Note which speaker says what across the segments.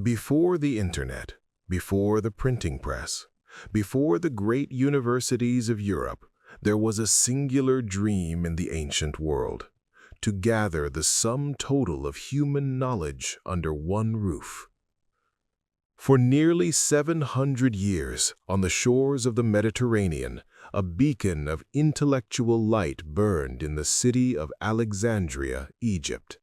Speaker 1: Before the internet, before the printing press, before the great universities of Europe, there was a singular dream in the ancient world: to gather the sum total of human knowledge under one roof. For nearly 700 years, on the shores of the Mediterranean, a beacon of intellectual light burned in the city of Alexandria, Egypt.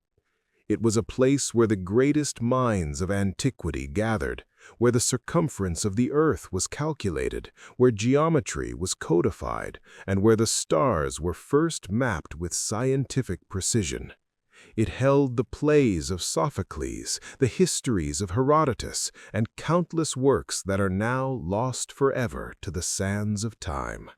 Speaker 1: It was a place where the greatest minds of antiquity gathered, where the circumference of the earth was calculated, where geometry was codified, and where the stars were first mapped with scientific precision. It held the plays of Sophocles, the histories of Herodotus, and countless works that are now lost forever to the sands of time.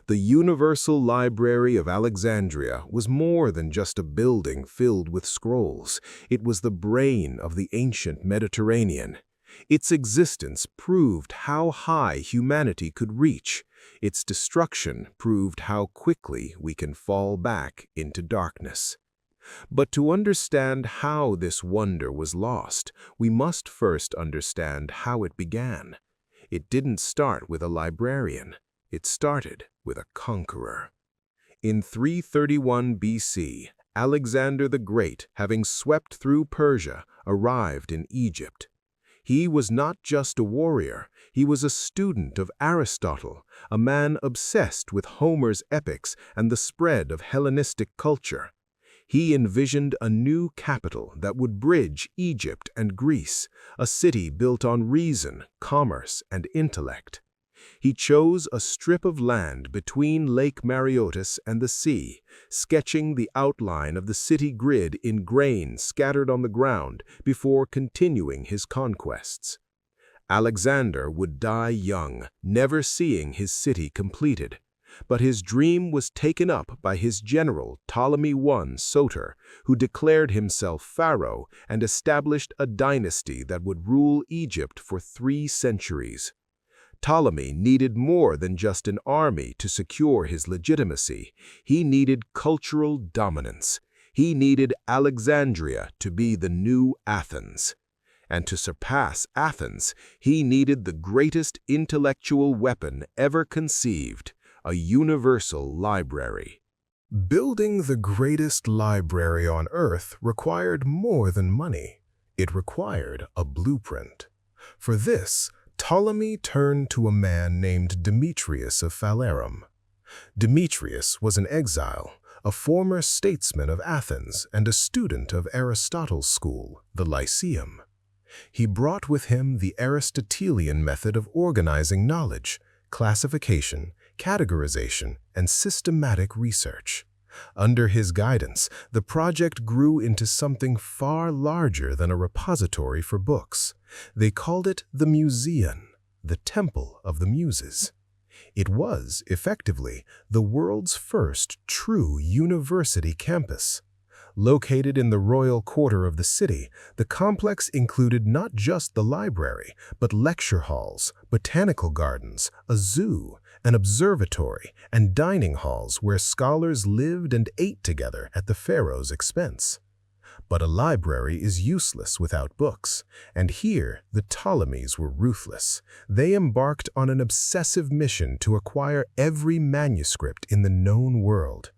Speaker 1: The Universal Library of Alexandria was more than just a building filled with scrolls. It was the brain of the ancient Mediterranean. Its existence proved how high humanity could reach. Its destruction proved how quickly we can fall back into darkness. But to understand how this wonder was lost, we must first understand how it began. It didn't start with a librarian. It started with a conqueror. In 331 BC, Alexander the Great, having swept through Persia, arrived in Egypt. He was not just a warrior, he was a student of Aristotle, a man obsessed with Homer's epics and the spread of Hellenistic culture. He envisioned a new capital that would bridge Egypt and Greece, a city built on reason, commerce, and intellect. He chose a strip of land between Lake Mareotis and the sea, sketching the outline of the city grid in grain scattered on the ground before continuing his conquests. Alexander would die young, never seeing his city completed. But his dream was taken up by his general Ptolemy I Soter, who declared himself pharaoh and established a dynasty that would rule Egypt for 3 centuries. Ptolemy needed more than just an army to secure his legitimacy. He needed cultural dominance. He needed Alexandria to be the new Athens. And to surpass Athens, he needed the greatest intellectual weapon ever conceived: a universal library. Building the greatest library on Earth required more than money. It required a blueprint. For this, Ptolemy turned to a man named Demetrius of Phalerum. Demetrius was an exile, a former statesman of Athens and a student of Aristotle's school, the Lyceum. He brought with him the Aristotelian method of organizing knowledge, classification, categorization, and systematic research. Under his guidance, the project grew into something far larger than a repository for books. They called it the Museum, the Temple of the Muses. It was, effectively, the world's first true university campus. Located in the royal quarter of the city, the complex included not just the library, but lecture halls, botanical gardens, a zoo, an observatory, and dining halls where scholars lived and ate together at the pharaoh's expense. But a library is useless without books, and here the Ptolemies were ruthless. They embarked on an obsessive mission to acquire every manuscript in the known world.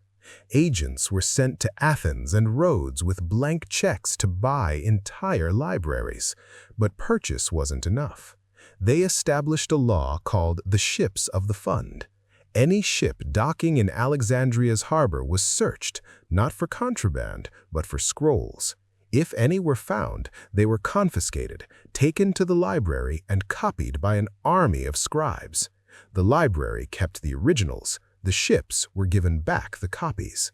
Speaker 1: Agents were sent to Athens and Rhodes with blank checks to buy entire libraries, but purchase wasn't enough. They established a law called the Ships of the Fund. Any ship docking in Alexandria's harbor was searched, not for contraband, but for scrolls. If any were found, they were confiscated, taken to the library, and copied by an army of scribes. The library kept the originals. The ships were given back the copies.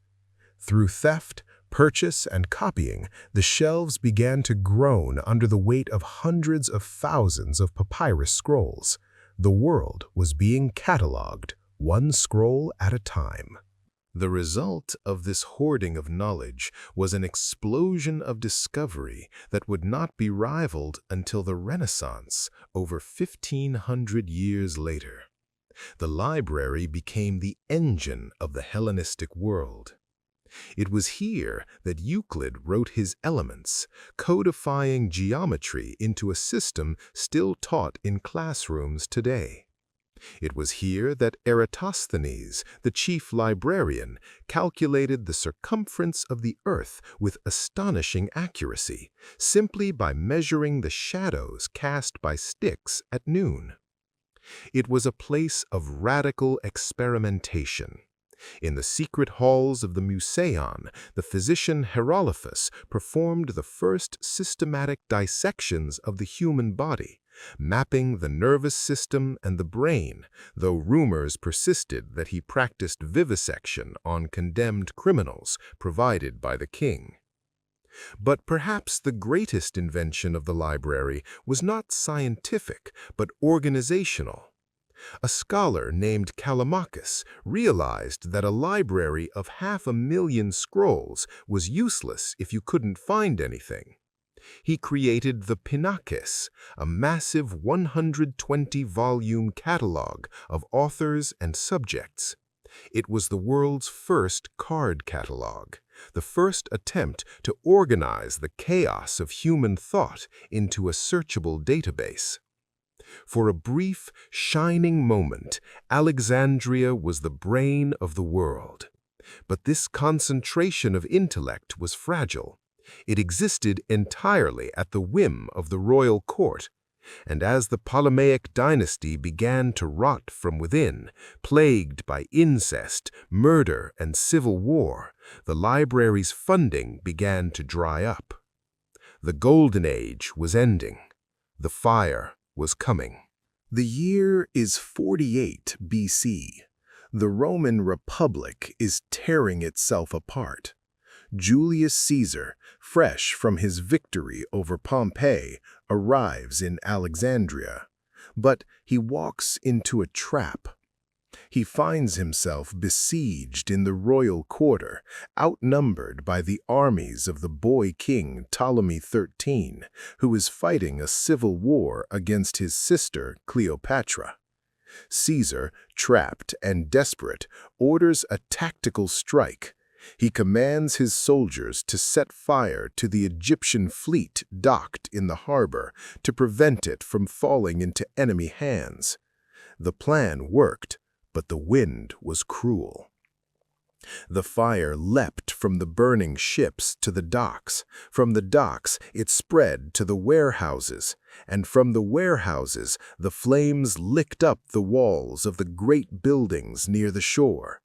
Speaker 1: Through theft, purchase, and copying, the shelves began to groan under the weight of hundreds of thousands of papyrus scrolls. The world was being catalogued, one scroll at a time. The result of this hoarding of knowledge was an explosion of discovery that would not be rivaled until the Renaissance, over 1,500 years later. The library became the engine of the Hellenistic world. It was here that Euclid wrote his Elements, codifying geometry into a system still taught in classrooms today. It was here that Eratosthenes, the chief librarian, calculated the circumference of the Earth with astonishing accuracy, simply by measuring the shadows cast by sticks at noon. It was a place of radical experimentation. In the secret halls of the Museion, the physician Hierolophus performed the first systematic dissections of the human body, mapping the nervous system and the brain, though rumors persisted that he practiced vivisection on condemned criminals provided by the king. But perhaps the greatest invention of the library was not scientific, but organizational. A scholar named Callimachus realized that a library of 500,000 scrolls was useless if you couldn't find anything. He created the Pinakes, a massive 120-volume catalog of authors and subjects. It was the world's first card catalog, the first attempt to organize the chaos of human thought into a searchable database. For a brief, shining moment, Alexandria was the brain of the world. But this concentration of intellect was fragile. It existed entirely at the whim of the royal court, and as the Ptolemaic dynasty began to rot from within, plagued by incest, murder, and civil war, the library's funding began to dry up. The Golden Age was ending. The fire was coming. The year is 48 BC. The Roman Republic is tearing itself apart. Julius Caesar, fresh from his victory over Pompey, arrives in Alexandria. But he walks into a trap. He finds himself besieged in the royal quarter, outnumbered by the armies of the boy king Ptolemy XIII, who is fighting a civil war against his sister Cleopatra. Caesar, trapped and desperate, orders a tactical strike. He commands his soldiers to set fire to the Egyptian fleet docked in the harbor to prevent it from falling into enemy hands. The plan worked, but the wind was cruel. The fire leapt from the burning ships to the docks. From the docks, it spread to the warehouses, and from the warehouses, the flames licked up the walls of the great buildings near the shore.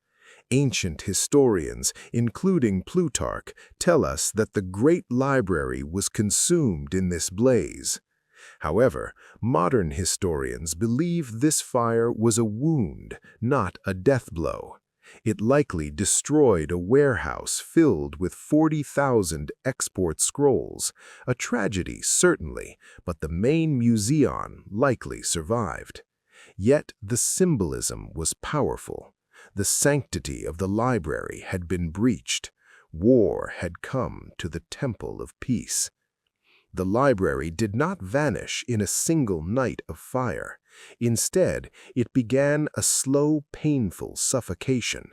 Speaker 1: Ancient historians, including Plutarch, tell us that the great library was consumed in this blaze. However, modern historians believe this fire was a wound, not a death blow. It likely destroyed a warehouse filled with 40,000 export scrolls, a tragedy certainly, but the main museon likely survived. Yet the symbolism was powerful. The sanctity of the library had been breached. War had come to the temple of peace. The library did not vanish in a single night of fire. Instead, it began a slow, painful suffocation.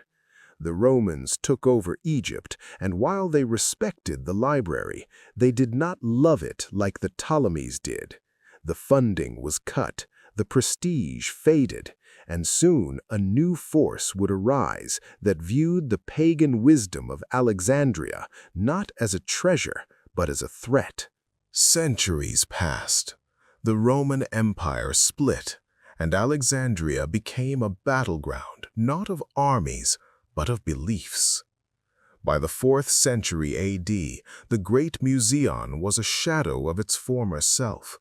Speaker 1: The Romans took over Egypt, and while they respected the library, they did not love it like the Ptolemies did. The funding was cut, the prestige faded, and soon a new force would arise that viewed the pagan wisdom of Alexandria not as a treasure, but as a threat. Centuries passed. The Roman Empire split, and Alexandria became a battleground not of armies, but of beliefs. By the 4th century AD, the great museon was a shadow of its former self.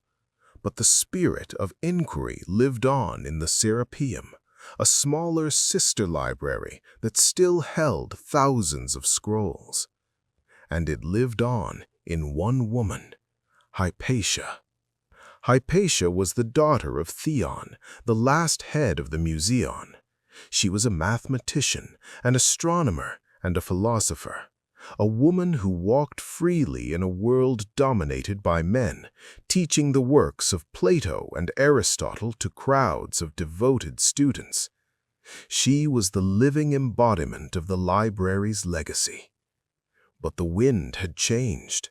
Speaker 1: But the spirit of inquiry lived on in the Serapeum, a smaller sister library that still held thousands of scrolls. And it lived on in one woman, Hypatia. Hypatia was the daughter of Theon, the last head of the museon. She was a mathematician, an astronomer, and a philosopher, a woman who walked freely in a world dominated by men, teaching the works of Plato and Aristotle to crowds of devoted students. She was the living embodiment of the library's legacy. But the wind had changed.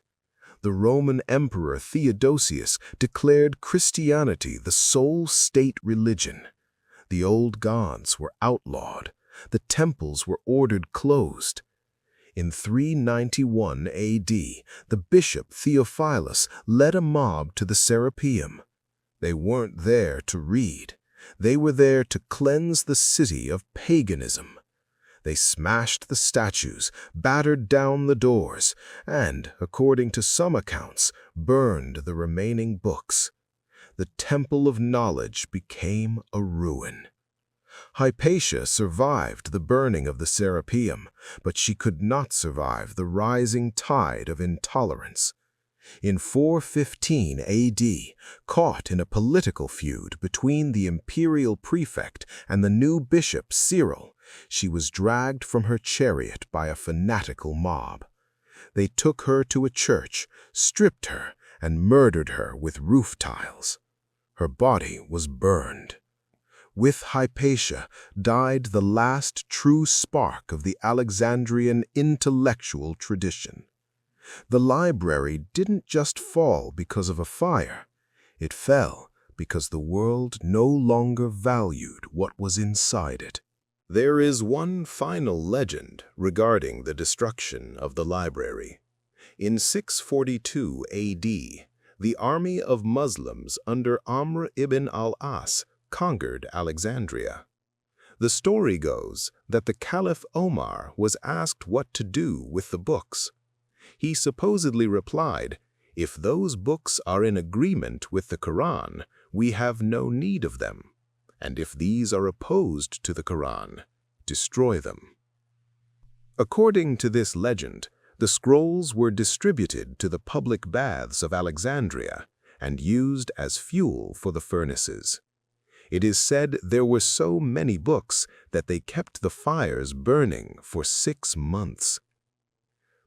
Speaker 1: The Roman Emperor Theodosius declared Christianity the sole state religion. The old gods were outlawed. The temples were ordered closed. In 391 AD, the bishop Theophilus led a mob to the Serapeum. They weren't there to read. They were there to cleanse the city of paganism. They smashed the statues, battered down the doors, and, according to some accounts, burned the remaining books. The Temple of Knowledge became a ruin. Hypatia survived the burning of the Serapeum, but she could not survive the rising tide of intolerance. In 415 AD, caught in a political feud between the imperial prefect and the new bishop Cyril, she was dragged from her chariot by a fanatical mob. They took her to a church, stripped her, and murdered her with roof tiles. Her body was burned. With Hypatia died the last true spark of the Alexandrian intellectual tradition. The library didn't just fall because of a fire. It fell because the world no longer valued what was inside it. There is one final legend regarding the destruction of the library. In 642 AD, the army of Muslims under Amr ibn al-As conquered Alexandria. The story goes that the Caliph Omar was asked what to do with the books. He supposedly replied, "If those books are in agreement with the Quran, we have no need of them. And if these are opposed to the Quran, destroy them." According to this legend, the scrolls were distributed to the public baths of Alexandria and used as fuel for the furnaces. It is said there were so many books that they kept the fires burning for 6 months.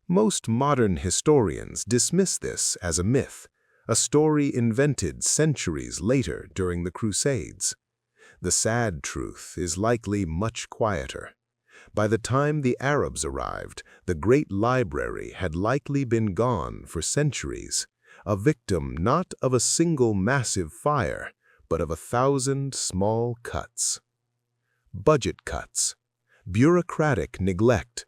Speaker 1: Most modern historians dismiss this as a myth, a story invented centuries later during the Crusades. The sad truth is likely much quieter. By the time the Arabs arrived, the great library had likely been gone for centuries, a victim not of a single massive fire, but of 1,000 small cuts. Budget cuts, bureaucratic neglect,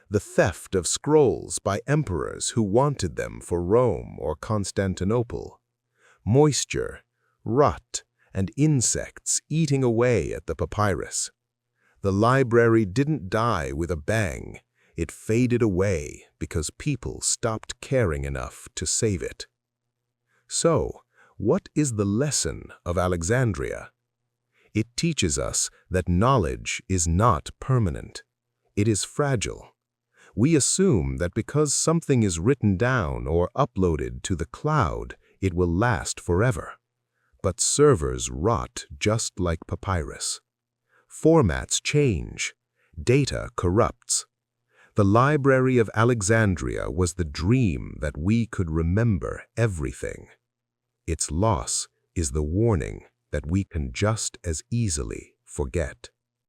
Speaker 1: the theft of scrolls by emperors who wanted them for Rome or Constantinople, moisture, rot, and insects eating away at the papyrus. The library didn't die with a bang. It faded away because people stopped caring enough to save it. So, what is the lesson of Alexandria? It teaches us that knowledge is not permanent. It is fragile. We assume that because something is written down or uploaded to the cloud, it will last forever. But servers rot just like papyrus. Formats change. Data corrupts. The Library of Alexandria was the dream that we could remember everything. Its loss is the warning that we can just as easily forget.